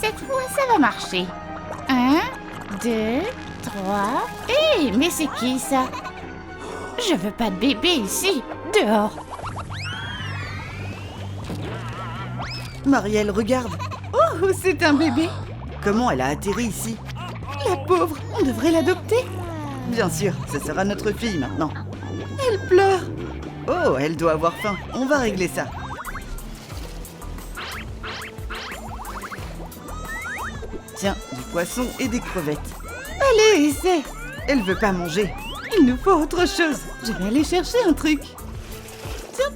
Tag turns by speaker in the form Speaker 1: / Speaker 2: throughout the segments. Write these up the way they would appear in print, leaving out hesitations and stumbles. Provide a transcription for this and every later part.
Speaker 1: Cette fois, ça va marcher. 1, 2, 3... Hé, mais c'est qui ça? Je veux pas de bébé ici. Dehors.
Speaker 2: Marielle, regarde.
Speaker 3: Oh, c'est un bébé.
Speaker 2: Comment elle a atterri ici?
Speaker 3: La pauvre, on devrait l'adopter.
Speaker 2: Bien sûr, ce sera notre fille maintenant.
Speaker 3: Elle pleure.
Speaker 2: Oh, elle doit avoir faim. On va régler ça. Tiens, du poisson et des crevettes.
Speaker 3: Allez, essaie.
Speaker 2: Elle veut pas manger.
Speaker 3: Il nous faut autre chose. Je vais aller chercher un truc.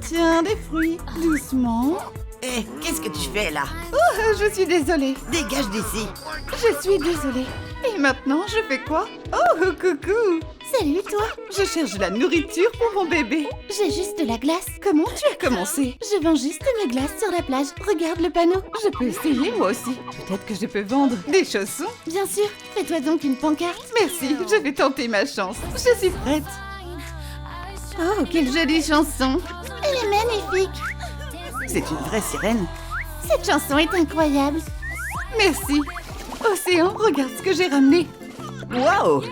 Speaker 3: Tiens, des fruits. Doucement.
Speaker 2: Hé, qu'est-ce que tu fais là?
Speaker 3: Oh, je suis désolée.
Speaker 2: Dégage d'ici.
Speaker 3: Je suis désolée. Et maintenant, je fais quoi? Oh, coucou.
Speaker 1: Salut, toi.
Speaker 3: Je cherche de la nourriture pour mon bébé.
Speaker 1: J'ai juste de la glace.
Speaker 3: Comment tu as commencé?
Speaker 1: Je vends juste mes glaces sur la plage. Regarde le panneau.
Speaker 3: Je peux essayer moi aussi. Peut-être que je peux vendre des chaussons.
Speaker 1: Bien sûr. Fais-toi donc une pancarte.
Speaker 3: Merci, je vais tenter ma chance. Je suis prête. Oh, quelle jolie chanson.
Speaker 1: Elle est magnifique.
Speaker 2: C'est une vraie sirène.
Speaker 1: Cette chanson est incroyable.
Speaker 3: Merci. Océan, regarde ce que j'ai ramené.
Speaker 2: Waouh!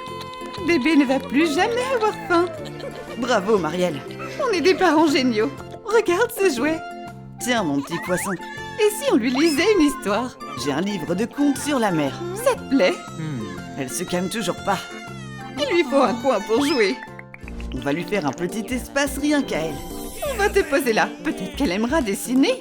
Speaker 3: Bébé ne va plus jamais avoir faim.
Speaker 2: Bravo, Marielle.
Speaker 3: On est des parents géniaux. Regarde ce jouet.
Speaker 2: Tiens, mon petit poisson.
Speaker 3: Et si on lui lisait une histoire?
Speaker 2: J'ai un livre de contes sur la mer.
Speaker 3: Ça te plaît?
Speaker 2: Elle se calme toujours pas.
Speaker 3: Il lui faut un coin pour jouer.
Speaker 2: On va lui faire un petit espace rien qu'à elle.
Speaker 3: On va te poser là. Peut-être qu'elle aimera dessiner.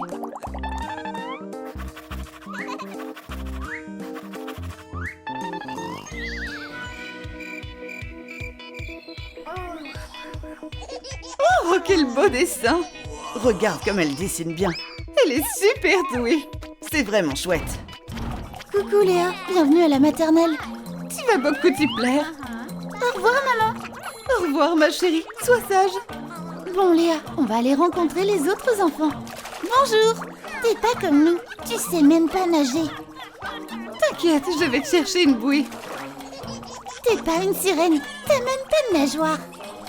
Speaker 3: Oh, quel beau dessin!
Speaker 2: Regarde comme elle dessine bien.
Speaker 3: Elle est super douée.
Speaker 2: C'est vraiment chouette.
Speaker 1: Coucou Léa, bienvenue à la maternelle.
Speaker 3: Tu vas beaucoup t'y plaire.
Speaker 1: Au revoir maman.
Speaker 3: Au revoir ma chérie. Sois sage.
Speaker 1: Bon Léa, on va aller rencontrer les autres enfants. Bonjour. T'es pas comme nous. Tu sais même pas nager.
Speaker 3: T'inquiète, je vais te chercher une bouée.
Speaker 1: T'es pas une sirène. T'as même pas de nageoire.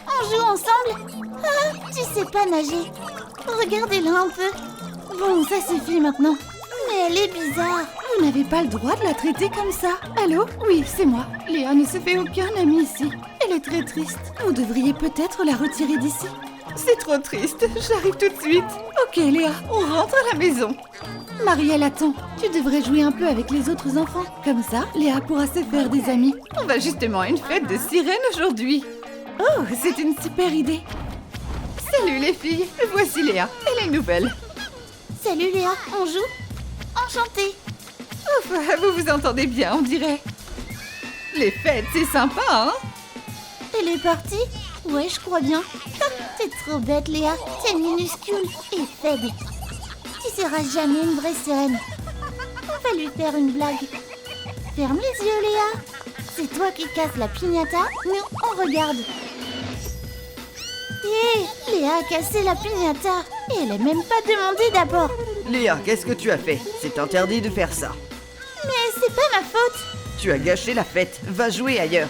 Speaker 1: On joue ensemble? Ah, tu sais pas nager. Regardez-la un peu. Bon, ça suffit maintenant. Mais elle est bizarre.
Speaker 3: Vous n'avez pas le droit de la traiter comme ça. Allô? Oui, c'est moi. Léa ne se fait aucun ami ici. Elle est très triste. Vous devriez peut-être la retirer d'ici. C'est trop triste. J'arrive tout de suite. Ok, Léa, on rentre à la maison. Marielle, attends. Tu devrais jouer un peu avec les autres enfants. Comme ça, Léa pourra se faire des amis. On va justement à une fête de sirènes aujourd'hui. Oh, c'est une super idée. Salut les filles. Voici Léa. Elle est nouvelle.
Speaker 1: Salut Léa, on joue? Enchantée.
Speaker 3: Ouf, vous vous entendez bien, on dirait. Les fêtes, c'est sympa, hein?
Speaker 1: Elle est partie? Ouais, je crois bien. T'es trop bête, Léa. T'es minuscule et faible. Tu seras jamais une vraie sirène. On va lui faire une blague. Ferme les yeux, Léa. C'est toi qui casses la piñata. Nous, on regarde. Hé, Léa a cassé la piñata. Et elle est même pas demandée d'abord.
Speaker 2: Léa, qu'est-ce que tu as fait? C'est interdit de faire ça.
Speaker 1: Mais c'est pas ma faute.
Speaker 2: Tu as gâché la fête. Va jouer ailleurs.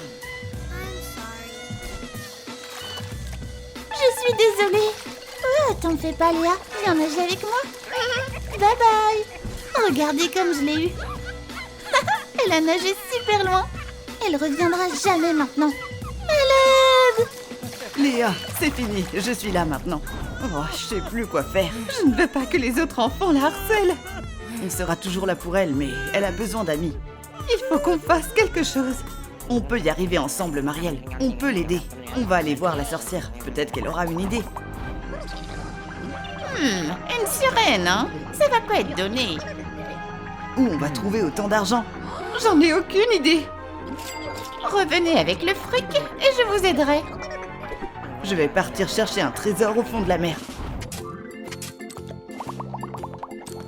Speaker 1: Je suis désolée. Oh, t'en fais pas, Léa. Viens nager avec moi. Bye bye. Regardez comme je l'ai eu. Elle a nagé super loin. Elle reviendra jamais maintenant. À l'aide!
Speaker 2: Léa, c'est fini. Je suis là maintenant. Oh, je sais plus quoi faire.
Speaker 3: Je ne veux pas que les autres enfants la harcèlent.
Speaker 2: On sera toujours là pour elle, mais elle a besoin d'amis.
Speaker 3: Il faut qu'on fasse quelque chose.
Speaker 2: On peut y arriver ensemble, Marielle. On peut l'aider. On va aller voir la sorcière. Peut-être qu'elle aura une idée.
Speaker 1: Une sirène, hein? Ça va pas être donné.
Speaker 2: Où on va trouver autant d'argent?
Speaker 3: J'en ai aucune idée.
Speaker 1: Revenez avec le fric et je vous aiderai.
Speaker 2: Je vais partir chercher un trésor au fond de la mer.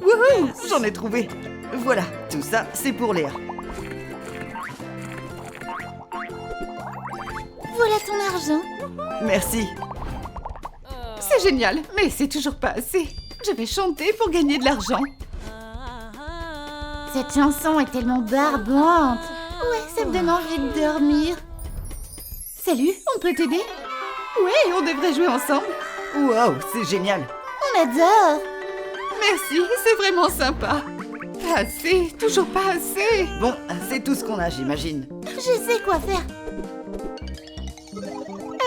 Speaker 2: Wouhou! J'en ai trouvé. Voilà, tout ça, c'est pour Léa.
Speaker 1: Voilà ton argent.
Speaker 2: Merci.
Speaker 3: C'est génial, mais c'est toujours pas assez. Je vais chanter pour gagner de l'argent.
Speaker 1: Cette chanson est tellement barbante. Ouais, ça me donne envie de dormir.
Speaker 3: Salut, on peut t'aider? Ouais, on devrait jouer ensemble.
Speaker 2: Waouh, c'est génial.
Speaker 1: On adore.
Speaker 3: Merci, c'est vraiment sympa. Pas assez, toujours pas assez.
Speaker 2: Bon, c'est tout ce qu'on a, j'imagine.
Speaker 1: Je sais quoi faire.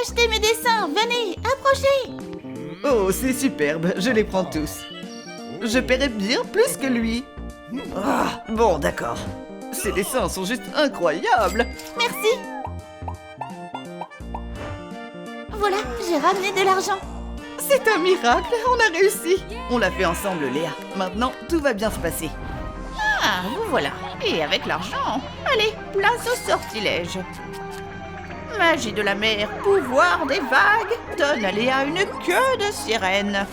Speaker 1: Achetez mes dessins, venez, approchez.
Speaker 2: Oh, c'est superbe, je les prends tous. Je paierai bien plus que lui. Ah, bon, d'accord. Ces dessins sont juste incroyables.
Speaker 1: Merci. Voilà, j'ai ramené de l'argent.
Speaker 3: C'est un miracle, on a réussi.
Speaker 2: On l'a fait ensemble, Léa. Maintenant, tout va bien se passer.
Speaker 4: Ah, vous voilà. Et avec l'argent, allez, place au sortilège. Magie de la mer, pouvoir des vagues, donne à Léa une queue de sirène.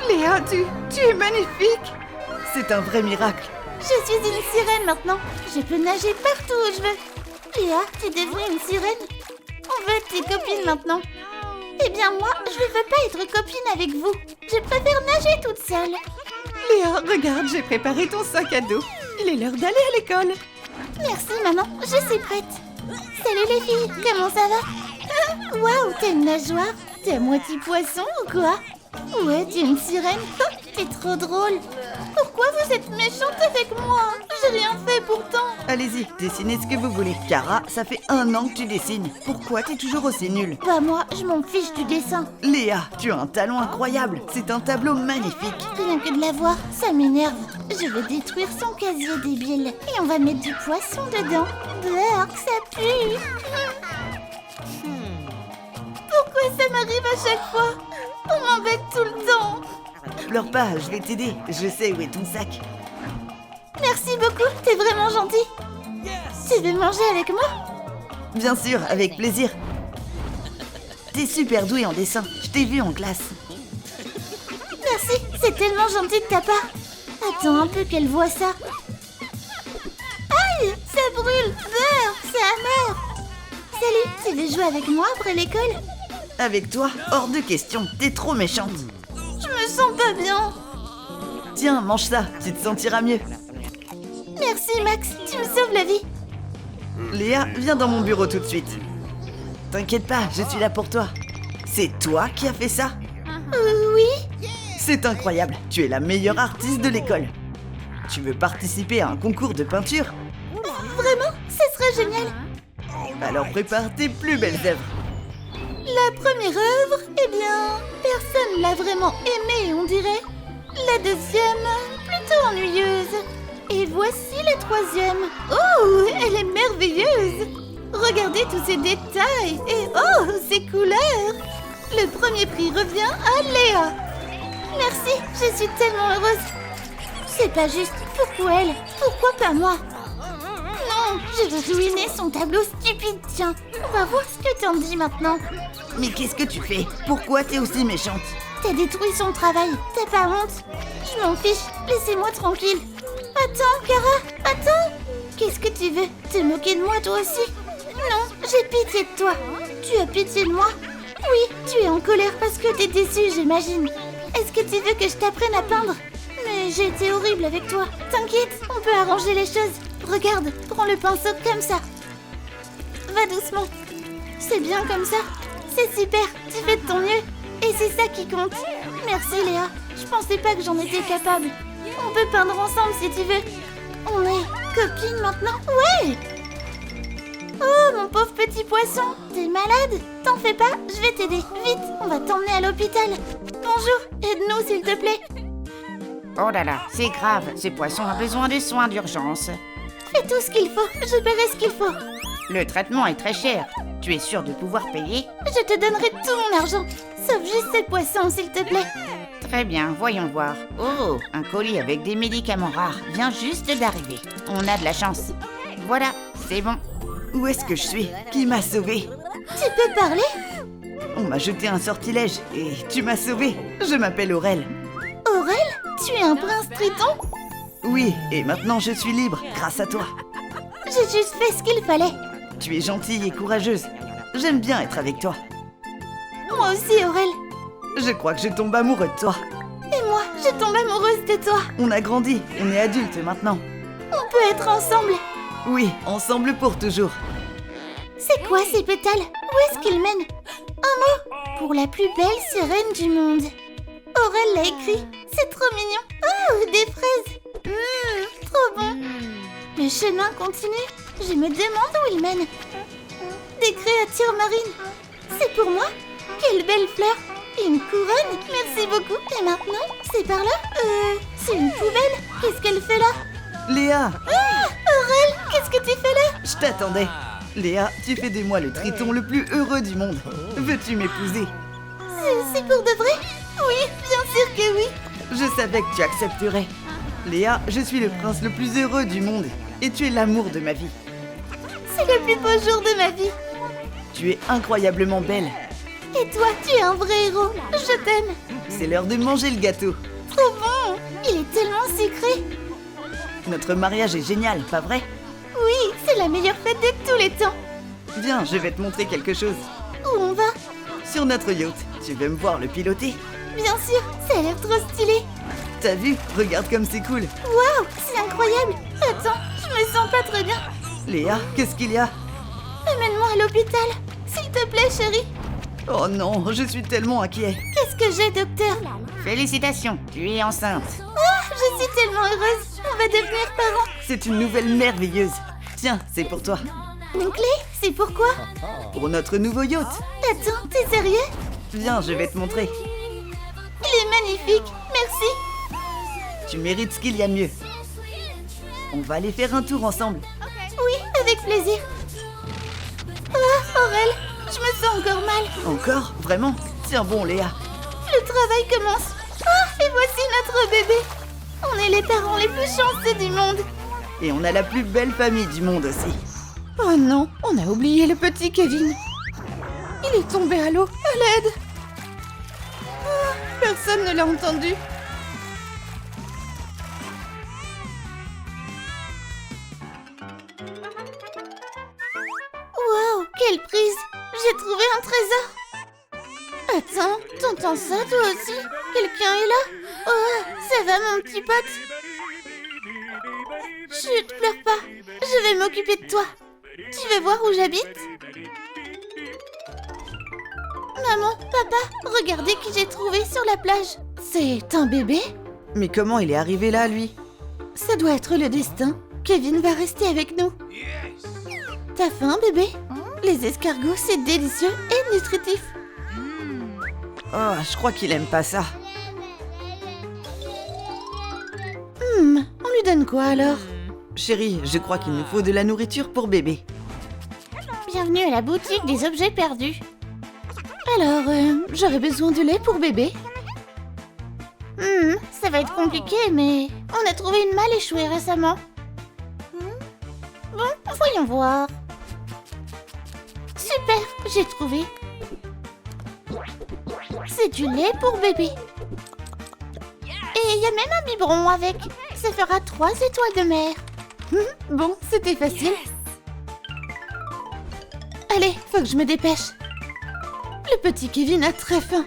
Speaker 3: Léa, tu es magnifique.
Speaker 2: C'est un vrai miracle.
Speaker 1: Je suis une sirène maintenant. Je peux nager partout où je veux. Léa, tu es devenue une sirène. On veut être tes copines maintenant. Eh bien moi, je ne veux pas être copine avec vous. Je préfère nager toute seule.
Speaker 3: Léa, regarde, j'ai préparé ton sac à dos. Il est l'heure d'aller à l'école.
Speaker 1: Merci maman, je suis prête. Salut les filles, comment ça va? Waouh, t'es une nageoire? T'es à moitié poisson ou quoi? Ouais, tu es une sirène. T'es trop drôle. Pourquoi vous êtes méchante avec moi? J'ai rien fait pourtant.
Speaker 2: Allez-y, dessinez ce que vous voulez. Cara, ça fait 1 an que tu dessines. Pourquoi t'es toujours aussi nulle?
Speaker 1: Bah moi, je m'en fiche du dessin.
Speaker 2: Léa, tu as un talent incroyable. C'est un tableau magnifique.
Speaker 1: Rien que de la voir, ça m'énerve. Je vais détruire son casier débile. Et on va mettre du poisson dedans. Brrr, ça pue. Pourquoi ça m'arrive à chaque fois? On m'embête tout le temps.
Speaker 2: Pleure pas, je vais t'aider. Je sais où est ton sac.
Speaker 1: Merci beaucoup, t'es vraiment gentil. Tu veux manger avec moi?
Speaker 2: Bien sûr, avec plaisir. T'es super douée en dessin. Je t'ai vu en classe.
Speaker 1: Merci, c'est tellement gentil de ta part. Attends un peu qu'elle voit ça. Aïe, ça brûle. Beurre, c'est amer. Salut, tu veux jouer avec moi après l'école?
Speaker 2: Avec toi, hors de question. T'es trop méchante.
Speaker 1: Je me sens pas bien.
Speaker 2: Tiens, mange ça. Tu te sentiras mieux.
Speaker 1: Merci Max, tu me sauves la vie.
Speaker 2: Léa, viens dans mon bureau tout de suite. T'inquiète pas, je suis là pour toi. C'est toi qui as fait ça?
Speaker 1: Oui.
Speaker 2: C'est incroyable, tu es la meilleure artiste de l'école. Tu veux participer à un concours de peinture?
Speaker 1: Vraiment, ce serait génial.
Speaker 2: Alors prépare tes plus belles œuvres.
Speaker 1: La première œuvre, eh bien, personne l'a vraiment aimée, on dirait. La deuxième, plutôt ennuyeuse. Et voici la troisième. Oh, elle est merveilleuse. Regardez tous ces détails. Et oh, ces couleurs. Le premier prix revient à Léa. Merci, je suis tellement heureuse. C'est pas juste. Pourquoi elle? Pourquoi pas moi? Non, je veux ruiner son tableau stupide, tiens. On va voir ce que t'en dis maintenant.
Speaker 2: Mais qu'est-ce que tu fais? Pourquoi t'es aussi méchante?
Speaker 1: T'as détruit son travail, t'as pas honte? Je m'en fiche, laissez-moi tranquille. Attends, Cara, attends. Qu'est-ce que tu veux? Te moquer de moi toi aussi? Non, j'ai pitié de toi. Tu as pitié de moi? Oui, tu es en colère parce que t'es déçue, j'imagine. Est-ce que tu veux que je t'apprenne à peindre? Mais j'ai été horrible avec toi. T'inquiète, on peut arranger les choses. Regarde, prends le pinceau comme ça. Va doucement. C'est bien comme ça. C'est super, tu fais de ton mieux. Et c'est ça qui compte. Merci Léa, je pensais pas que j'en étais capable. On peut peindre ensemble si tu veux. On est copines maintenant? Ouais! Oh mon pauvre petit poisson, t'es malade? T'en fais pas, je vais t'aider. Vite, on va t'emmener à l'hôpital. Bonjour, aide-nous s'il te plaît.
Speaker 4: Oh là là, c'est grave, ce poisson a besoin de soins d'urgence.
Speaker 1: Fais tout ce qu'il faut, je paierai ce qu'il faut.
Speaker 4: Le traitement est très cher. Tu es sûr de pouvoir payer?
Speaker 1: Je te donnerai tout mon argent, sauf juste ces poissons s'il te plaît.
Speaker 4: Très bien, voyons voir. Oh, un colis avec des médicaments rares vient juste d'arriver. On a de la chance. Voilà, c'est bon.
Speaker 2: Où est-ce que je suis? Qui m'a sauvée?
Speaker 1: Tu peux parler?
Speaker 2: On m'a jeté un sortilège et tu m'as sauvée. Je m'appelle Aurel.
Speaker 1: Aurel? Tu es un prince triton?
Speaker 2: Oui, et maintenant je suis libre grâce à toi.
Speaker 1: J'ai juste fait ce qu'il fallait.
Speaker 2: Tu es gentille et courageuse. J'aime bien être avec toi.
Speaker 1: Moi aussi Aurel.
Speaker 2: Je crois que je tombe amoureux de toi.
Speaker 1: Et moi, je tombe amoureuse de toi.
Speaker 2: On a grandi, on est adultes maintenant.
Speaker 1: On peut être ensemble.
Speaker 2: Oui, ensemble pour toujours.
Speaker 1: C'est quoi ces pétales? Où est-ce qu'ils mènent? Un mot pour la plus belle sirène du monde. Aurel l'a écrit. C'est trop mignon. Oh, des fraises. Le chemin continue. Je me demande où il mène. Des créatures marines. C'est pour moi? Quelle belle fleur. Une couronne. Merci beaucoup. Et maintenant, c'est par là? C'est une poubelle. Qu'est-ce qu'elle fait là?
Speaker 2: Léa,
Speaker 1: Ah, Aurel, qu'est-ce que tu fais là?
Speaker 2: je t'attendais. Léa, tu fais de moi le triton le plus heureux du monde. Veux-tu m'épouser?
Speaker 1: C'est pour de vrai? Oui, bien sûr que oui.
Speaker 2: Je savais que tu accepterais. Léa, je suis le prince le plus heureux du monde. Et tu es l'amour de ma vie.
Speaker 1: C'est le plus beau jour de ma vie.
Speaker 2: Tu es incroyablement belle.
Speaker 1: Et toi, tu es un vrai héros. Je t'aime.
Speaker 2: C'est l'heure de manger le gâteau.
Speaker 1: Trop bon. Il est tellement sucré.
Speaker 2: Notre mariage est génial, pas vrai?
Speaker 1: Oui, c'est la meilleure fête de tous les temps.
Speaker 2: Viens, je vais te montrer quelque chose.
Speaker 1: Où on va?
Speaker 2: Sur notre yacht, tu veux me voir le piloter?
Speaker 1: Bien sûr, ça a l'air trop stylé.
Speaker 2: T'as vu? Regarde comme c'est cool.
Speaker 1: Waouh, c'est incroyable. Attends, je me sens pas très bien.
Speaker 2: Léa, qu'est-ce qu'il y a?
Speaker 1: Amène-moi à l'hôpital. S'il te plaît, chérie.
Speaker 2: Oh non, je suis tellement inquiet.
Speaker 1: Qu'est-ce que j'ai, docteur?
Speaker 4: Félicitations, tu es enceinte.
Speaker 1: Ah, je suis tellement heureuse. On va devenir parents.
Speaker 2: C'est une nouvelle merveilleuse. Tiens, c'est pour toi.
Speaker 1: Une clé? C'est pourquoi?
Speaker 2: Pour notre nouveau yacht.
Speaker 1: Attends, t'es sérieux?
Speaker 2: Viens, je vais te montrer.
Speaker 1: Il est magnifique. Merci.
Speaker 2: Tu mérites ce qu'il y a de mieux. On va aller faire un tour ensemble.
Speaker 1: Oui, avec plaisir. Ah, Aurel, je me sens encore mal.
Speaker 2: Encore? Vraiment? Tiens bon, Léa.
Speaker 1: Le travail commence. Ah, et voici notre bébé. On est les parents les plus chanceux du monde.
Speaker 2: Et on a la plus belle famille du monde aussi.
Speaker 3: Oh non, on a oublié le petit Kevin. Il est tombé à l'eau. À l'aide. Ah, personne ne l'a entendu.
Speaker 1: Waouh, quelle prise. J'ai trouvé un trésor. Attends, t'entends ça toi aussi? Quelqu'un est là? Oh, ça va mon petit pote? Chut, pleure pas. Je vais m'occuper de toi. Tu veux voir où j'habite? Maman, papa, regardez qui j'ai trouvé sur la plage.
Speaker 3: C'est un bébé?
Speaker 2: Mais comment il est arrivé là, lui?
Speaker 3: Ça doit être le destin. Kevin va rester avec nous. T'as faim, bébé? Les escargots, c'est délicieux et nutritif.
Speaker 2: Oh, je crois qu'il aime pas ça.
Speaker 3: On lui donne quoi alors?
Speaker 2: Chérie, je crois qu'il nous faut de la nourriture pour bébé.
Speaker 1: Bienvenue à la boutique des objets perdus.
Speaker 3: Alors, j'aurais besoin de lait pour bébé.
Speaker 1: Ça va être compliqué, mais on a trouvé une malle échouée récemment. Bon, voyons voir. Super, j'ai trouvé. C'est du lait pour bébé. Et il y a même un biberon avec. Ça fera 3 étoiles de mer.
Speaker 3: Bon, c'était facile. Allez, faut que je me dépêche. Le petit Kevin a très faim.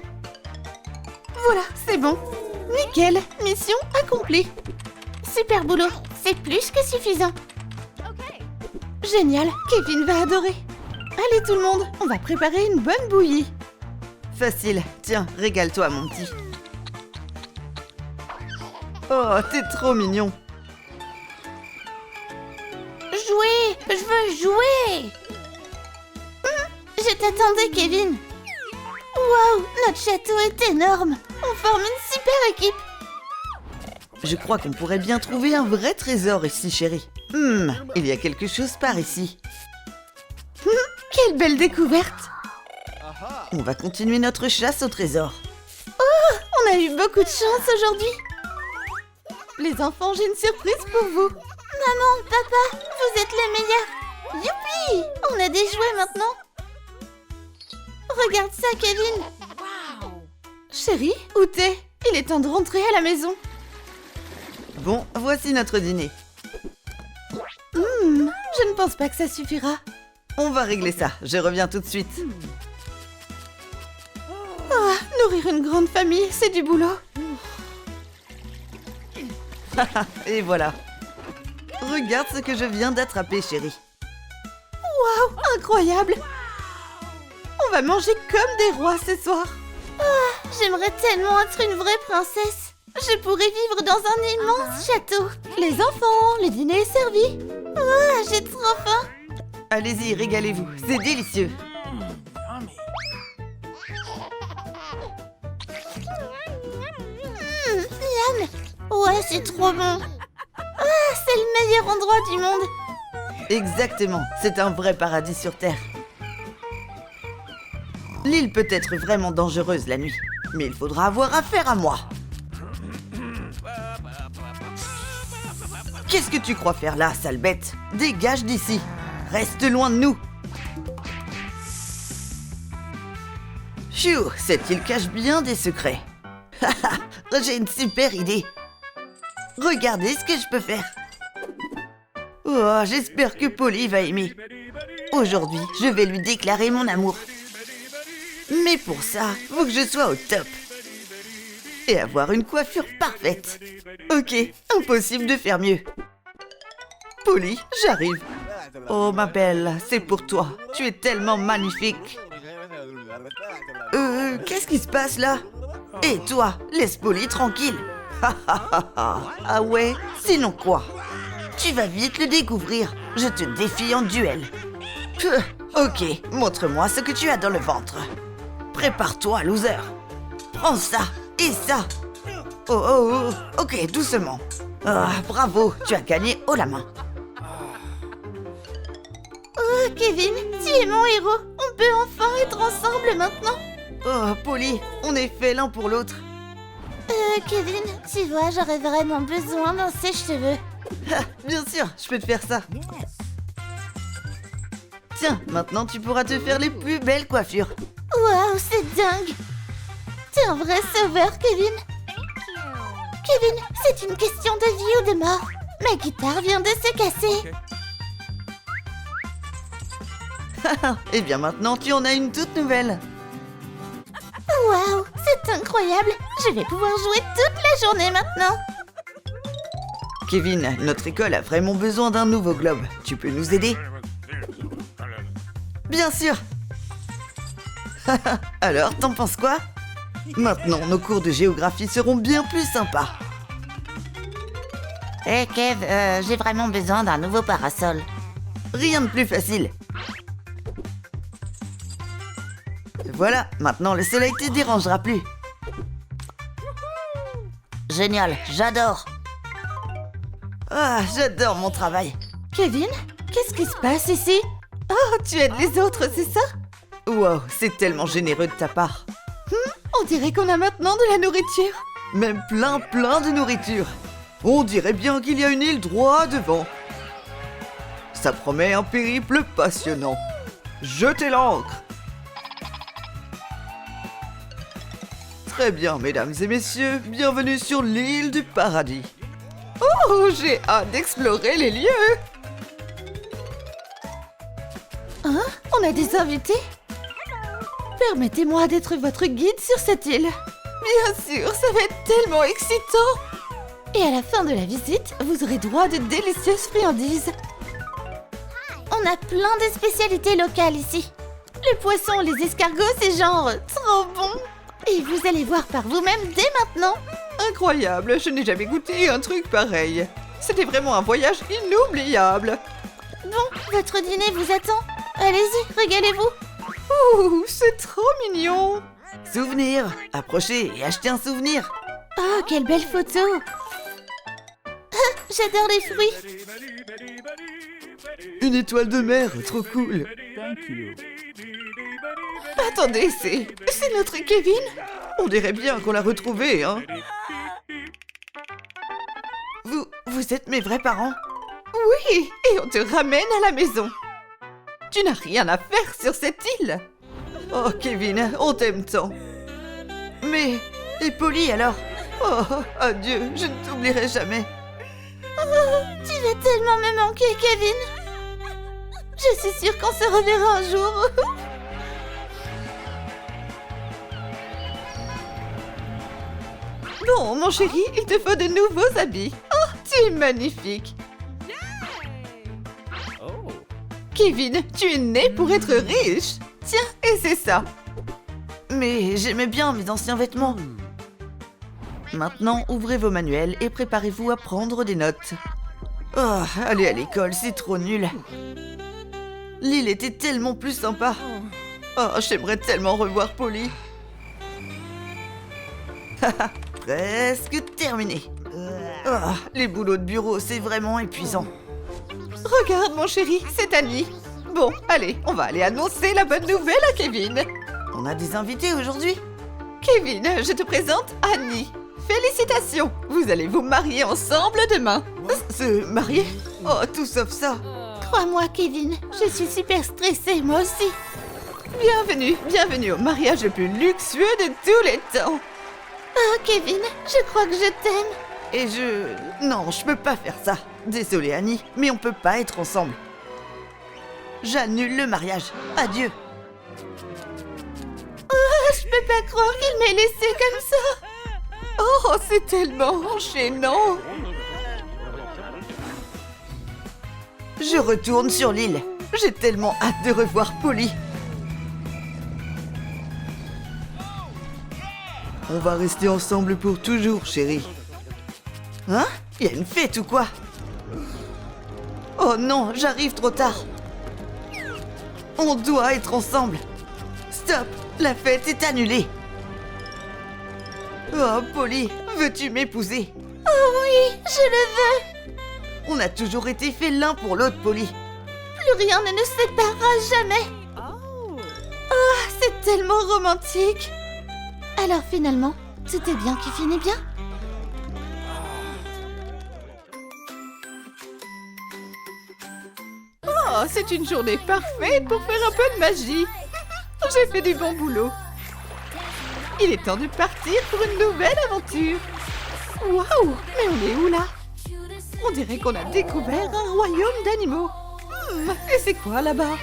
Speaker 3: Voilà, c'est bon. Nickel, mission accomplie.
Speaker 1: Super boulot, c'est plus que suffisant.
Speaker 3: Génial, Kevin va adorer. Allez tout le monde, on va préparer une bonne bouillie.
Speaker 2: Facile. Tiens, régale-toi, mon petit. Oh, t'es trop mignon.
Speaker 1: Jouer, je veux jouer. Je t'attendais, Kevin. Waouh, notre château est énorme. On forme une super équipe.
Speaker 2: Je crois qu'on pourrait bien trouver un vrai trésor ici, chérie. Il y a quelque chose par ici.
Speaker 3: Quelle belle découverte.
Speaker 2: On va continuer notre chasse au trésor.
Speaker 3: On a eu beaucoup de chance aujourd'hui. Les enfants, j'ai une surprise pour vous.
Speaker 1: Maman, papa, vous êtes les meilleurs. Youpi, on a des jouets maintenant. Regarde ça, Kevin.
Speaker 3: Chérie, où t'es? Il est temps de rentrer à la maison.
Speaker 2: Bon, voici notre dîner.
Speaker 3: Je ne pense pas que ça suffira.
Speaker 2: On va régler ça, je reviens tout de suite.
Speaker 3: Ah, nourrir une grande famille, c'est du boulot.
Speaker 2: Et voilà. Regarde ce que je viens d'attraper, chérie.
Speaker 3: Waouh, incroyable. On va manger comme des rois ce soir.
Speaker 1: J'aimerais tellement être une vraie princesse. Je pourrais vivre dans un immense château.
Speaker 3: Les enfants, le dîner est servi.
Speaker 1: Ah, j'ai trop faim.
Speaker 2: Allez-y, régalez-vous, c'est délicieux.
Speaker 1: Miam. Ouais, c'est trop bon. Ah, c'est le meilleur endroit du monde.
Speaker 2: Exactement, c'est un vrai paradis sur Terre. L'île peut être vraiment dangereuse la nuit, mais il faudra avoir affaire à moi. Qu'est-ce que tu crois faire là, sale bête? Dégage d'ici. Reste loin de nous. Phew, cette île cache bien des secrets. J'ai une super idée. Regardez ce que je peux faire. Oh, j'espère que Polly va aimer. Aujourd'hui, je vais lui déclarer mon amour. Mais pour ça, faut que je sois au top. Et avoir une coiffure parfaite. Ok, impossible de faire mieux. Polly, j'arrive. Oh ma belle, c'est pour toi. Tu es tellement magnifique. Qu'est-ce qui se passe là? Et toi, laisse Polly tranquille. Ah ouais? Sinon quoi? Tu vas vite le découvrir. Je te défie en duel. Ok, montre-moi ce que tu as dans le ventre. Prépare-toi, loser. Prends ça et ça. Oh, ok, doucement. Ah, bravo, tu as gagné haut la main.
Speaker 1: Oh, Kevin, tu es mon héros. On peut enfin être ensemble maintenant.
Speaker 2: Oh, Polly, on est fait l'un pour l'autre.
Speaker 1: Kevin, tu vois, j'aurais vraiment besoin d'un sèche-cheveux.
Speaker 2: Bien sûr, je peux te faire ça. Tiens, maintenant tu pourras te faire les plus belles coiffures.
Speaker 1: Waouh, c'est dingue. T'es un vrai sauveur, Kevin. Kevin, c'est une question de vie ou de mort. Ma guitare vient de se casser.
Speaker 2: Et bien maintenant, tu en as une toute nouvelle.
Speaker 1: Waouh, c'est incroyable. Je vais pouvoir jouer toute la journée maintenant.
Speaker 2: Kevin, notre école a vraiment besoin d'un nouveau globe. Tu peux nous aider? Bien sûr. Alors, t'en penses quoi? Maintenant, nos cours de géographie seront bien plus sympas.
Speaker 1: Hé Kev, j'ai vraiment besoin d'un nouveau parasol.
Speaker 2: Rien de plus facile. Voilà, maintenant le soleil te dérangera plus.
Speaker 1: Génial, j'adore.
Speaker 2: Ah, j'adore mon travail.
Speaker 3: Kevin, qu'est-ce qui se passe ici? Oh, tu aides les autres, c'est ça?
Speaker 2: Wow, c'est tellement généreux de ta part.
Speaker 3: On dirait qu'on a maintenant de la nourriture.
Speaker 2: Même plein de nourriture. On dirait bien qu'il y a une île droit devant. Ça promet un périple passionnant. Jetez l'ancre. Très bien, mesdames et messieurs, bienvenue sur l'île du paradis.
Speaker 3: Oh, j'ai hâte d'explorer les lieux. Hein? On a des invités? Permettez-moi d'être votre guide sur cette île. Bien sûr, ça va être tellement excitant. Et à la fin de la visite, vous aurez droit à de délicieuses friandises.
Speaker 1: On a plein de spécialités locales ici.
Speaker 3: Les poissons, les escargots, c'est genre trop bon.
Speaker 1: Et vous allez voir par vous-même dès maintenant.
Speaker 2: Incroyable, je n'ai jamais goûté un truc pareil. C'était vraiment un voyage inoubliable.
Speaker 1: Bon, votre dîner vous attend. Allez-y, régalez-vous.
Speaker 3: Ouh, c'est trop mignon.
Speaker 2: Souvenir, approchez et achetez un souvenir.
Speaker 1: Oh, quelle belle photo. Ah, j'adore les fruits.
Speaker 2: Une étoile de mer, trop cool.
Speaker 3: Attendez, c'est notre Kevin?
Speaker 2: On dirait bien qu'on l'a retrouvé, hein. Vous êtes mes vrais parents?
Speaker 3: Oui, et on te ramène à la maison. Tu n'as rien à faire sur cette île.
Speaker 2: Oh, Kevin, on t'aime tant. Mais, et Polly alors? Oh, adieu, je ne t'oublierai jamais.
Speaker 1: Tu vas tellement me manquer, Kevin. Je suis sûre qu'on se reverra un jour.
Speaker 3: Bon, mon chéri, il te faut de nouveaux habits. Oh, tu es magnifique. Kevin, tu es né pour être riche. Tiens, et c'est ça.
Speaker 2: Mais j'aimais bien mes anciens vêtements. Maintenant, ouvrez vos manuels et préparez-vous à prendre des notes. Oh, aller à l'école, c'est trop nul. L'île était tellement plus sympa. Oh, j'aimerais tellement revoir Polly. Presque terminé. Oh, les boulots de bureau, c'est vraiment épuisant.
Speaker 3: Regarde, mon chéri, c'est Annie. Bon, allez, on va aller annoncer la bonne nouvelle à Kevin.
Speaker 2: On a des invités aujourd'hui?
Speaker 3: Kevin, je te présente Annie. Félicitations, vous allez vous marier ensemble demain.
Speaker 2: Se marier? Oh, tout sauf ça.
Speaker 1: Crois-moi, Kevin, je suis super stressée, moi aussi.
Speaker 3: Bienvenue au mariage le plus luxueux de tous les temps.
Speaker 1: Oh, Kevin, je crois que je t'aime.
Speaker 2: Et Non, je peux pas faire ça. Désolée, Annie, mais on peut pas être ensemble. J'annule le mariage. Adieu.
Speaker 1: Oh, je peux pas croire qu'il m'ait laissé comme ça.
Speaker 3: Oh, c'est tellement enchaînant.
Speaker 2: Je retourne sur l'île. J'ai tellement hâte de revoir Polly. On va rester ensemble pour toujours, chérie. Hein? Il y a une fête ou quoi? Oh non, j'arrive trop tard. On doit être ensemble. Stop, la fête est annulée. Oh, Polly, veux-tu m'épouser?
Speaker 1: Oh oui, je le veux.
Speaker 2: On a toujours été faits l'un pour l'autre, Polly.
Speaker 1: Plus rien ne nous séparera jamais. Oh, c'est tellement romantique. Alors finalement, tout est bien qui finit bien.
Speaker 3: Oh, c'est une journée parfaite pour faire un peu de magie. J'ai fait du bon boulot. Il est temps de partir pour une nouvelle aventure. Waouh, mais on est où là? On dirait qu'on a découvert un royaume d'animaux. Et c'est quoi là-bas?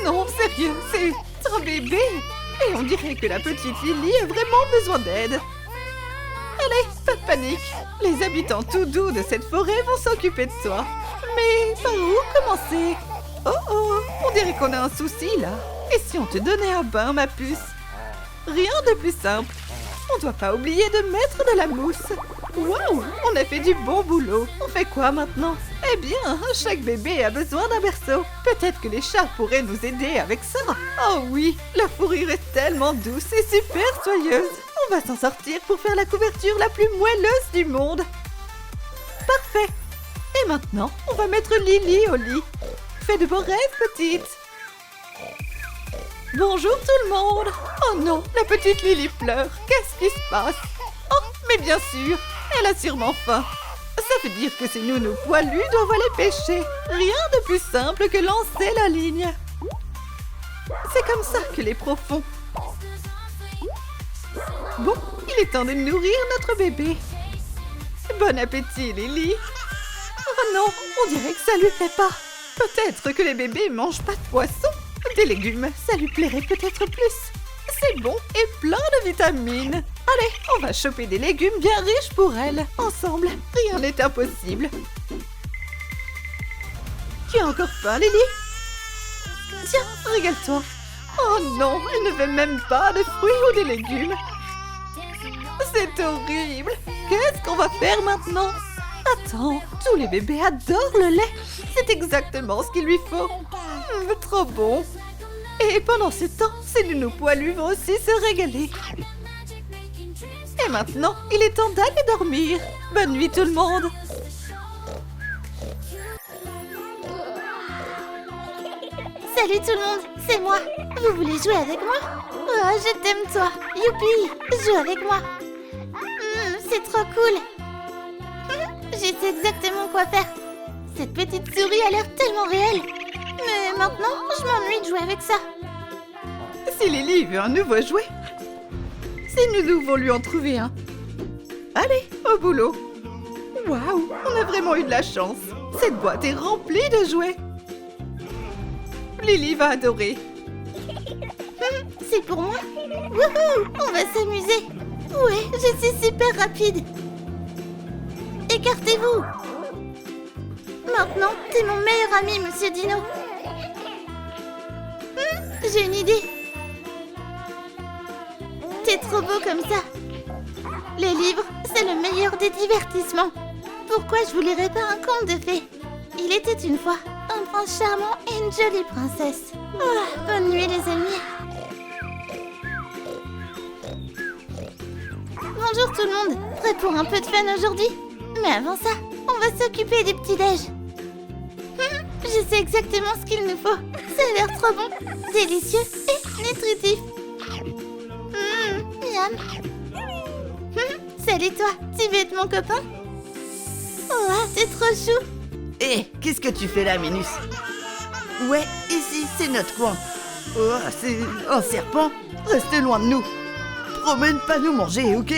Speaker 3: Non, sérieux, c'est un bébé. Et on dirait que la petite Lily a vraiment besoin d'aide. Allez, pas de panique. Les habitants tout doux de cette forêt vont s'occuper de toi. Mais par où commencer? Oh, on dirait qu'on a un souci là. Et si on te donnait un bain, ma puce? Rien de plus simple. On doit pas oublier de mettre de la mousse. Waouh, on a fait du bon boulot. On fait quoi maintenant? Eh bien, chaque bébé a besoin d'un berceau. Peut-être que les chats pourraient nous aider avec ça. Oh oui, la fourrure est tellement douce et super soyeuse. On va s'en sortir pour faire la couverture la plus moelleuse du monde. Parfait. Et maintenant, on va mettre Lily au lit. Fais de beaux rêves, petite. Bonjour tout le monde. Oh non, la petite Lily pleure. Qu'est-ce qui se passe? Oh, mais bien sûr, elle a sûrement faim. Ça veut dire que ces nounous poilus doivent aller pêcher. Rien de plus simple que lancer la ligne. C'est comme ça que les pros font. Bon, il est temps de nourrir notre bébé. Bon appétit, Lily. Oh non, on dirait que ça lui plaît pas. Peut-être que les bébés mangent pas de poisson. Des légumes, ça lui plairait peut-être plus. C'est bon et plein de vitamines. Allez, on va choper des légumes bien riches pour elle. Ensemble, rien n'est impossible. Tu as encore faim, Lily? Tiens, régale-toi. Oh non, elle ne veut même pas de fruits ou des légumes. C'est horrible. Qu'est-ce qu'on va faire maintenant? Attends, tous les bébés adorent le lait. C'est exactement ce qu'il lui faut. Trop bon. Et pendant ce temps, ces nounous poilus vont aussi se régaler. Et maintenant, il est temps d'aller dormir. Bonne nuit tout le monde.
Speaker 1: Salut tout le monde, c'est moi. Vous voulez jouer avec moi? Oh, je t'aime toi. Youpi, joue avec moi. C'est trop cool. Je sais exactement quoi faire. Cette petite souris a l'air tellement réelle. Mais maintenant, je m'ennuie de jouer avec ça.
Speaker 3: Si Lily veut un nouveau jouet, ces nounous vont lui en trouver un. Allez, au boulot. Waouh, on a vraiment eu de la chance. Cette boîte est remplie de jouets. Lily va adorer.
Speaker 1: C'est pour moi? Wouhou, on va s'amuser. Ouais, je suis super rapide. Écartez-vous. Maintenant, t'es mon meilleur ami, Monsieur Dino. J'ai une idée. T'es trop beau comme ça. Les livres, c'est le meilleur des divertissements. pourquoi je vous lirai pas un conte de fées. Il était une fois un prince charmant et une jolie princesse. Bonne nuit les amis. Bonjour tout le monde, prêt pour un peu de fun aujourd'hui? Mais avant ça, on va s'occuper des petits-déj. Je sais exactement ce qu'il nous faut. Ça a l'air trop bon, délicieux et nutritif. Miam. Salut toi, tu veux être mon copain? Oh, c'est trop chou.
Speaker 2: Hé, qu'est-ce que tu fais là, Minus? Ouais, ici, c'est notre coin. Oh, c'est un serpent. Restez loin de nous. Promets de pas nous manger, ok?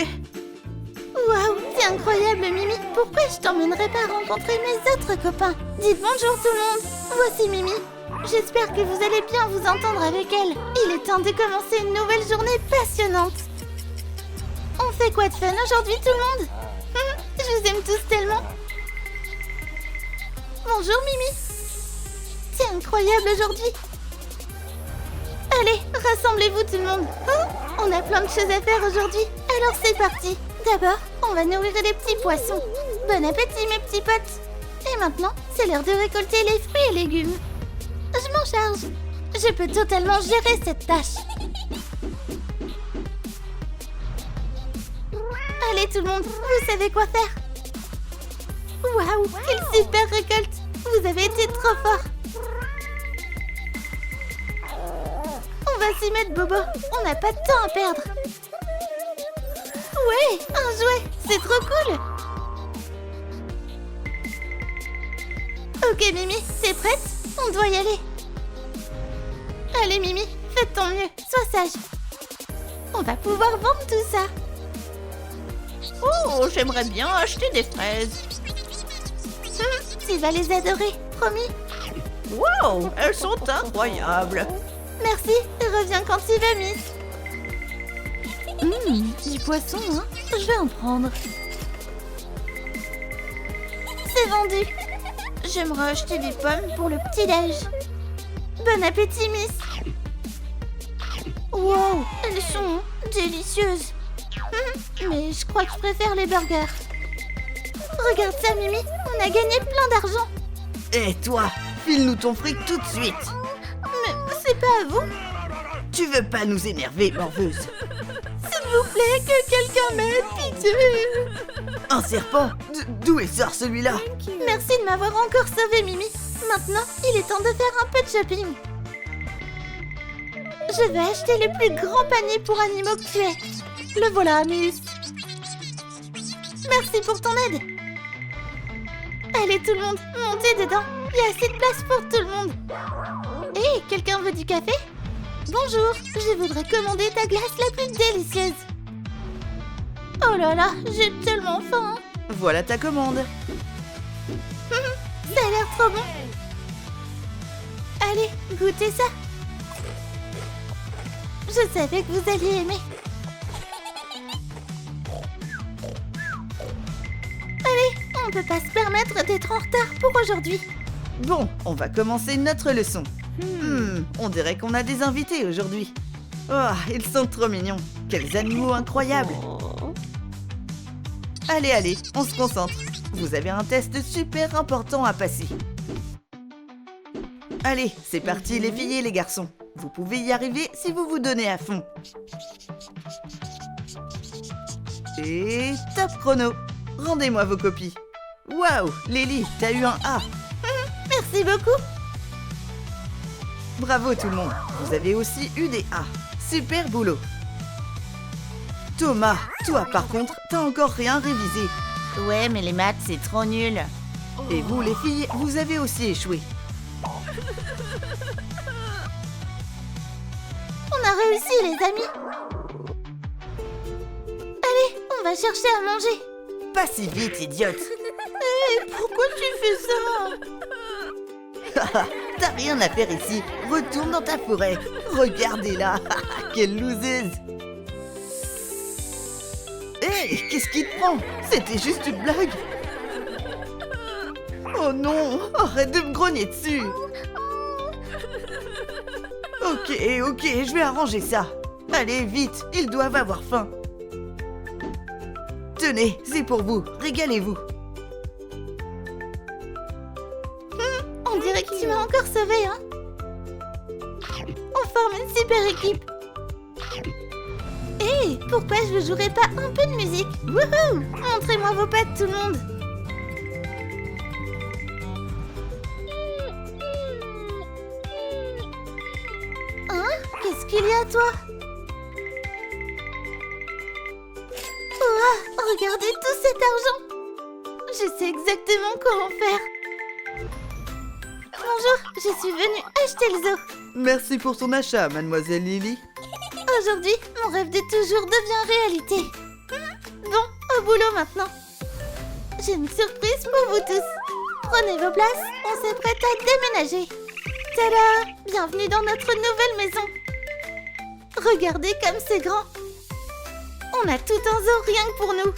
Speaker 1: Waouh, c'est incroyable Mimi. Pourquoi je t'emmènerais pas rencontrer mes autres copains? Dites bonjour tout le monde. Voici Mimi. J'espère que vous allez bien vous entendre avec elle. Il est temps de commencer une nouvelle journée passionnante. On fait quoi de fun aujourd'hui tout le monde? Je vous aime tous tellement. Bonjour Mimi. C'est incroyable aujourd'hui. Allez, rassemblez-vous tout le monde. On a plein de choses à faire aujourd'hui. Alors c'est parti. D'abord, on va nourrir les petits poissons. Bon appétit mes petits potes. Et maintenant, c'est l'heure de récolter les fruits et légumes. Je m'en charge. Je peux totalement gérer cette tâche. Allez tout le monde, vous savez quoi faire? Waouh, quelle super récolte! Vous avez été trop fort. On va s'y mettre Bobo, on n'a pas de temps à perdre. Ouais, un jouet, c'est trop cool. Ok Mimi, t'es prête? On doit y aller. Allez Mimi, fais de ton mieux, sois sage. On va pouvoir vendre tout ça.
Speaker 4: Oh, j'aimerais bien acheter des fraises.
Speaker 1: Tu vas les adorer, promis.
Speaker 4: Wow, elles sont incroyables.
Speaker 1: Merci, reviens quand tu veux, Miss. Du poisson, hein? Je vais en prendre. C'est vendu. J'aimerais acheter des pommes pour le petit-déj. Bon appétit, Miss. Wow, elles sont délicieuses. Mais je crois que je préfère les burgers. Regarde ça, Mimi, on a gagné plein d'argent.
Speaker 2: Hé, toi, file-nous ton fric tout de suite.
Speaker 1: Mais c'est pas à vous.
Speaker 2: Tu veux pas nous énerver, morveuse?
Speaker 1: S'il vous plaît, que quelqu'un m'aide, pitié.
Speaker 2: Un serpent? D'où il sort celui-là?
Speaker 1: Merci de m'avoir encore sauvé, Mimi. Maintenant, il est temps de faire un peu de shopping. Je vais acheter le plus grand panier pour animaux que tu es. Le voilà, Miss. Merci pour ton aide. Allez tout le monde, montez dedans. Il y a assez de place pour tout le monde. Hé, quelqu'un veut du café? Bonjour, je voudrais commander ta glace la plus délicieuse. Oh là là, j'ai tellement faim.
Speaker 2: Voilà ta commande.
Speaker 1: Ça a l'air trop bon. Allez, goûtez ça. Je savais que vous alliez aimer. Allez, on peut pas se permettre d'être en retard pour aujourd'hui.
Speaker 2: Bon, on va commencer notre leçon. On dirait qu'on a des invités aujourd'hui. Oh, ils sont trop mignons. Quels animaux incroyables. Allez, allez, on se concentre. Vous avez un test super important à passer. Allez, c'est parti les filles et les garçons. Vous pouvez y arriver si vous vous donnez à fond. Et top chrono. Rendez-moi vos copies. Waouh, Lélie, t'as eu un A.
Speaker 1: Merci beaucoup.
Speaker 2: Bravo tout le monde, vous avez aussi eu des A. Super boulot. Thomas, toi par contre, t'as encore rien révisé.
Speaker 4: Ouais, mais les maths, c'est trop nul.
Speaker 2: Et vous les filles, vous avez aussi échoué.
Speaker 1: On a réussi les amis. Allez, on va chercher à manger.
Speaker 2: Pas si vite, idiote.
Speaker 1: Hé, pourquoi tu fais ça?
Speaker 2: T'as rien à faire ici. Retourne dans ta forêt. Regardez-la. Quelle loseuse. Hé, qu'est-ce qui te prend? C'était juste une blague. Oh non, arrête de me grogner dessus. Ok, je vais arranger ça. Allez, vite, ils doivent avoir faim. Tenez, c'est pour vous, régalez-vous.
Speaker 1: On dirait que tu m'as encore sauvée, hein. On forme une super équipe. Hé, pourquoi je ne jouerais pas un peu de musique? Wouhou! Montrez-moi vos pattes, tout le monde. Hein? Qu'est-ce qu'il y a, toi? Oh, regardez tout cet argent! Je sais exactement quoi en faire. Bonjour, je suis venue acheter le zoo.
Speaker 2: Merci pour ton achat, mademoiselle Lily.
Speaker 1: Aujourd'hui, mon rêve de toujours devient réalité. Bon, au boulot maintenant. J'ai une surprise pour vous tous. Prenez vos places, on s'apprête à déménager. Tada! Bienvenue dans notre nouvelle maison. Regardez comme c'est grand. On a tout un zoo rien que pour nous.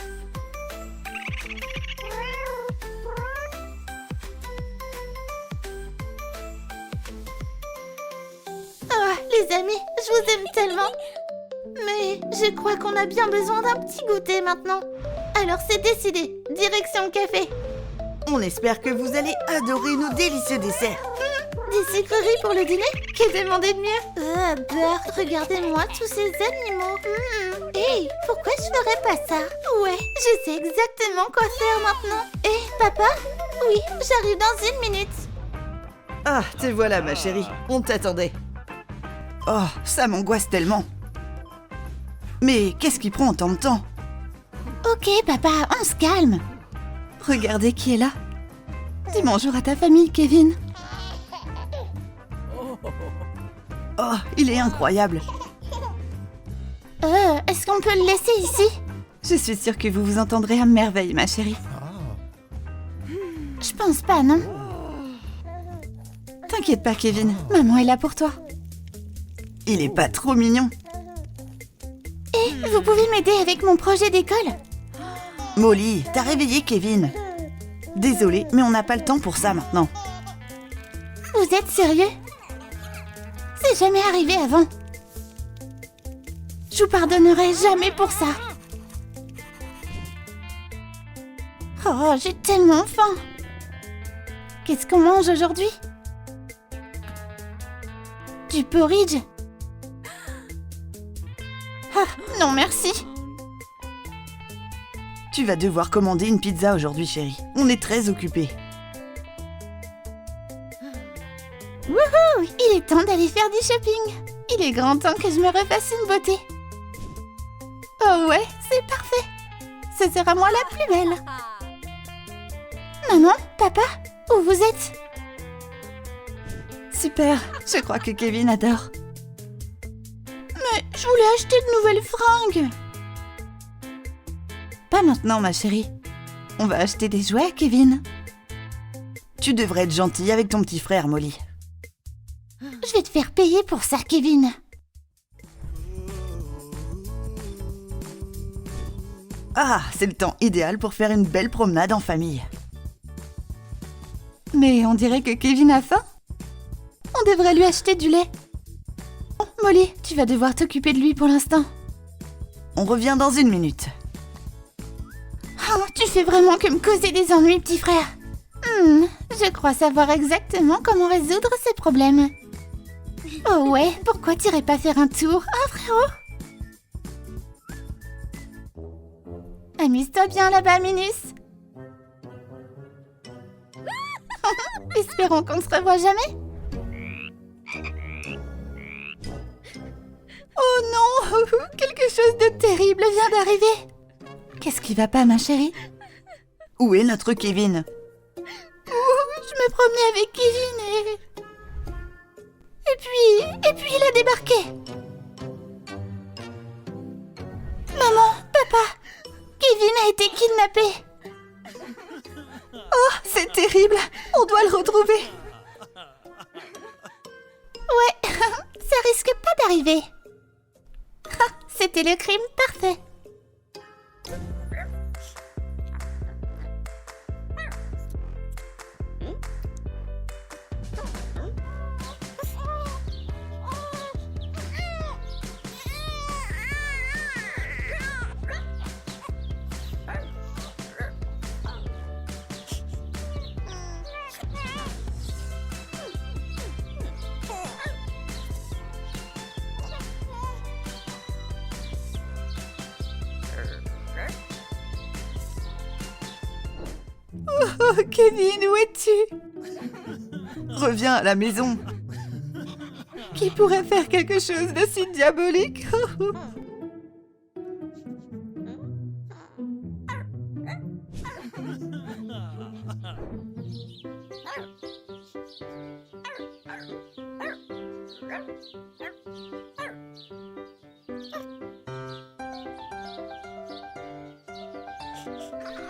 Speaker 1: Ah, les amis, je vous aime tellement. Mais je crois qu'on a bien besoin d'un petit goûter maintenant. Alors c'est décidé, direction café.
Speaker 2: On espère que vous allez adorer nos délicieux desserts.
Speaker 1: Des sucreries pour le dîner? Que demander de mieux? Beurre, regardez-moi tous ces animaux. Hey, pourquoi je ferais pas ça? Ouais, je sais exactement quoi faire maintenant. Hé, papa? Oui, j'arrive dans 1 minute.
Speaker 2: Ah, te voilà, ma chérie. On t'attendait. Oh, ça m'angoisse tellement. Mais qu'est-ce qui prend autant de temps?
Speaker 1: Ok, papa, on se calme.
Speaker 3: Regardez qui est là. Dis bonjour à ta famille, Kevin.
Speaker 2: Oh, il est incroyable.
Speaker 1: Est-ce qu'on peut le laisser ici?
Speaker 3: Je suis sûre que vous vous entendrez à merveille, ma chérie.
Speaker 1: Je pense pas, non?
Speaker 3: T'inquiète pas, Kevin. Maman est là pour toi.
Speaker 2: Il est pas trop mignon.
Speaker 1: Et vous pouvez m'aider avec mon projet d'école?
Speaker 2: Molly, t'as réveillé Kevin. Désolée, mais on n'a pas le temps pour ça maintenant.
Speaker 1: Vous êtes sérieux? C'est jamais arrivé avant. Je vous pardonnerai jamais pour ça. Oh, j'ai tellement faim. Qu'est-ce qu'on mange aujourd'hui? Du porridge? Ah, non merci.
Speaker 2: Tu vas devoir commander une pizza aujourd'hui, chérie. On est très occupés.
Speaker 1: Wouhou! Il est temps d'aller faire du shopping. Il est grand temps que je me refasse une beauté. Oh ouais, c'est parfait. Ce sera moi la plus belle. Maman, papa, où vous êtes?
Speaker 3: Super, je crois que Kevin adore.
Speaker 1: Mais je voulais acheter de nouvelles fringues.
Speaker 3: Pas maintenant, ma chérie. On va acheter des jouets, Kevin.
Speaker 2: Tu devrais être gentille avec ton petit frère, Molly.
Speaker 1: Je vais te faire payer pour ça, Kevin.
Speaker 2: Ah, c'est le temps idéal pour faire une belle promenade en famille.
Speaker 3: Mais on dirait que Kevin a faim. On devrait lui acheter du lait. Bon, Molly, tu vas devoir t'occuper de lui pour l'instant.
Speaker 2: On revient dans 1 minute.
Speaker 1: Oh, tu fais vraiment que me causer des ennuis, petit frère. Je crois savoir exactement comment résoudre ces problèmes. Oh ouais, pourquoi t'irais pas faire un tour, hein, frérot? Amuse-toi bien là-bas, Minus. Espérons qu'on ne se revoit jamais.
Speaker 3: Oh non, quelque chose de terrible vient d'arriver. Qu'est-ce qui va pas, ma chérie?
Speaker 2: Où est notre Kevin?
Speaker 1: Je me promenais avec Kevin et puis il a débarqué. Maman, papa, Kevin a été kidnappé.
Speaker 3: Oh, c'est terrible. On doit le retrouver.
Speaker 1: Ouais, ça risque pas d'arriver. C'était le crime parfait.
Speaker 3: Oh, Kevin, où es-tu?
Speaker 2: Reviens à la maison.
Speaker 3: Qui pourrait faire quelque chose de si diabolique?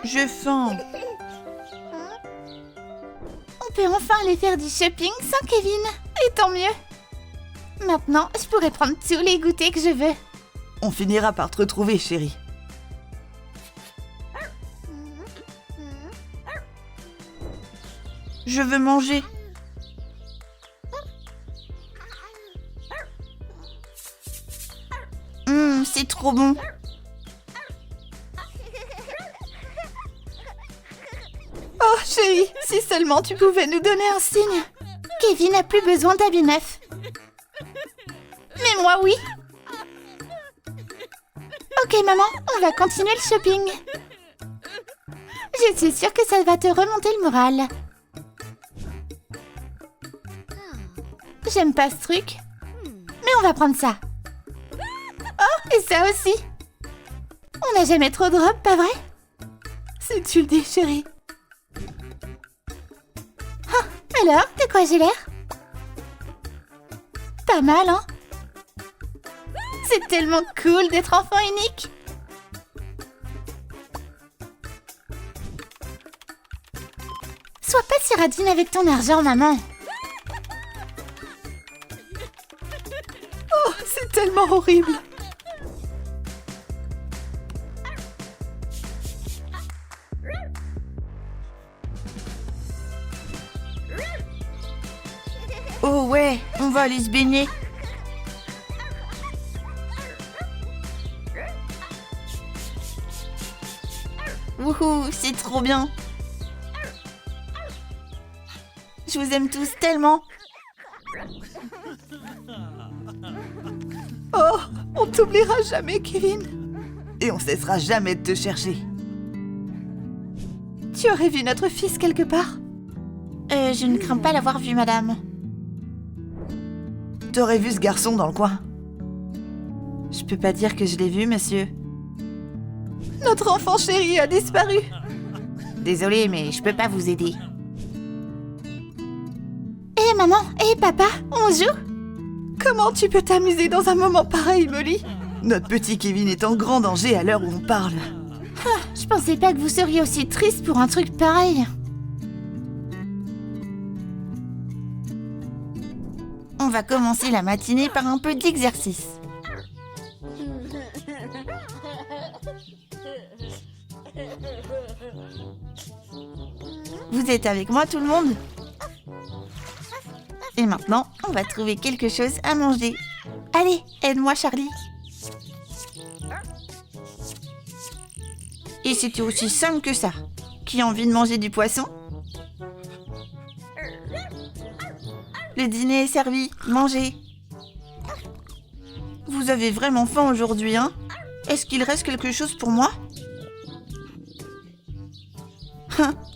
Speaker 2: J'ai faim.
Speaker 1: On peut enfin aller faire du shopping sans Kevin. Et tant mieux. Maintenant, je pourrais prendre tous les goûters que je veux.
Speaker 2: On finira par te retrouver, chérie. Je veux manger. C'est trop bon.
Speaker 3: Oh, chérie, si seulement tu pouvais nous donner un signe.
Speaker 1: Kevin n'a plus besoin d'habits neufs. Mais moi, oui. Ok, maman, on va continuer le shopping. Je suis sûre que ça va te remonter le moral. J'aime pas ce truc. Mais on va prendre ça. Oh, et ça aussi. On n'a jamais trop de robes, pas vrai?
Speaker 3: Si tu le dis, chérie.
Speaker 1: Alors, de quoi j'ai l'air? Pas mal, hein? C'est tellement cool d'être enfant unique. Sois pas si radine avec ton argent, maman.
Speaker 3: Oh, c'est tellement horrible.
Speaker 2: Oh ouais, on va aller se baigner. Wouhou, c'est trop bien. Je vous aime tous tellement.
Speaker 3: Oh, on t'oubliera jamais, Kevin.
Speaker 2: Et on cessera jamais de te chercher.
Speaker 3: Tu aurais vu notre fils quelque part?
Speaker 1: Je ne crains pas l'avoir vu, madame.
Speaker 2: T'aurais vu ce garçon dans le coin? Je peux pas dire que je l'ai vu, monsieur.
Speaker 3: Notre enfant chéri a disparu.
Speaker 2: Désolée, mais je peux pas vous aider.
Speaker 1: Hé, maman, hé, papa, on joue?
Speaker 3: Comment tu peux t'amuser dans un moment pareil, Molly?
Speaker 2: Notre petit Kevin est en grand danger à l'heure où on parle.
Speaker 1: Je pensais pas que vous seriez aussi triste pour un truc pareil.
Speaker 2: On va commencer la matinée par un peu d'exercice. Vous êtes avec moi, tout le monde? Et maintenant, on va trouver quelque chose à manger. Allez, aide-moi, Charlie. Et c'était aussi simple que ça. Qui a envie de manger du poisson? Le dîner est servi, mangez. Vous avez vraiment faim aujourd'hui, hein? Est-ce qu'il reste quelque chose pour moi?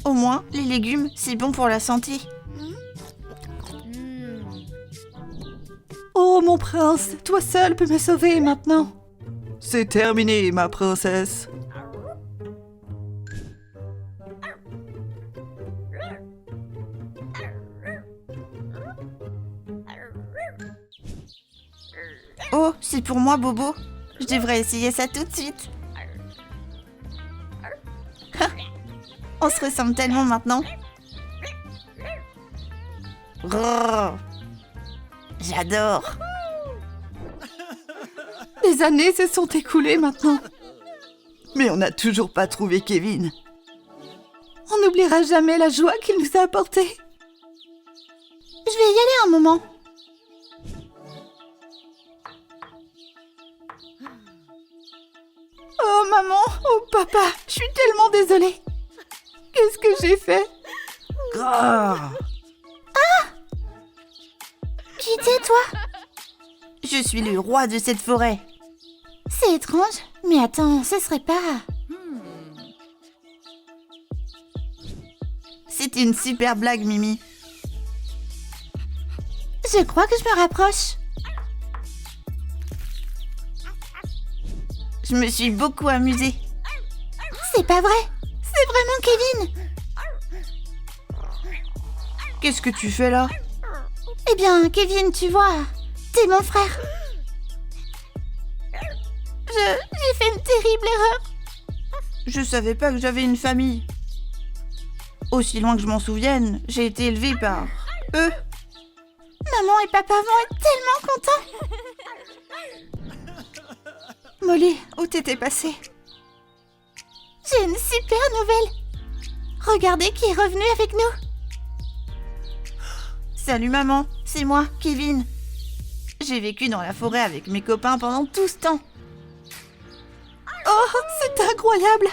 Speaker 2: Au moins, les légumes, c'est bon pour la santé.
Speaker 3: Oh, mon prince, toi seul peux me sauver maintenant.
Speaker 2: C'est terminé, ma princesse. Oh, c'est pour moi, Bobo. Je devrais essayer ça tout de suite. On se ressemble tellement maintenant. Grrr. J'adore.
Speaker 3: Des années se sont écoulées maintenant.
Speaker 2: Mais on n'a toujours pas trouvé Kevin.
Speaker 3: On n'oubliera jamais la joie qu'il nous a apportée.
Speaker 1: Je vais y aller un moment.
Speaker 3: Oh maman, oh papa, je suis tellement désolée. Qu'est-ce que j'ai fait?
Speaker 2: Grrr.
Speaker 1: Qui t'es, toi?
Speaker 2: Je suis le roi de cette forêt.
Speaker 1: C'est étrange, mais attends, ce serait pas...
Speaker 2: C'était une super blague, Mimi.
Speaker 1: Je crois que je me rapproche.
Speaker 2: Je me suis beaucoup amusée.
Speaker 1: C'est pas vrai. C'est vraiment Kevin.
Speaker 2: Qu'est-ce que tu fais là?
Speaker 1: Eh bien, Kevin, tu vois, t'es mon frère. J'ai fait une terrible erreur.
Speaker 2: Je savais pas que j'avais une famille. Aussi loin que je m'en souvienne, j'ai été élevée par eux.
Speaker 1: Maman et papa vont être tellement contents.
Speaker 3: Molly, où t'étais passée?
Speaker 1: J'ai une super nouvelle. Regardez qui est revenu avec nous.
Speaker 2: Salut maman, c'est moi, Kevin. J'ai vécu dans la forêt avec mes copains pendant tout ce temps.
Speaker 3: Oh, c'est incroyable!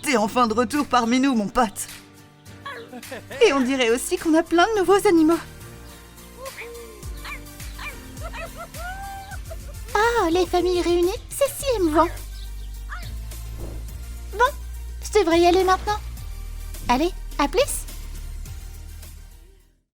Speaker 2: T'es enfin de retour parmi nous, mon pote.
Speaker 3: Et on dirait aussi qu'on a plein de nouveaux animaux.
Speaker 1: Ah, les familles réunies, c'est si émouvant. Bon, je devrais y aller maintenant. Allez, à plus.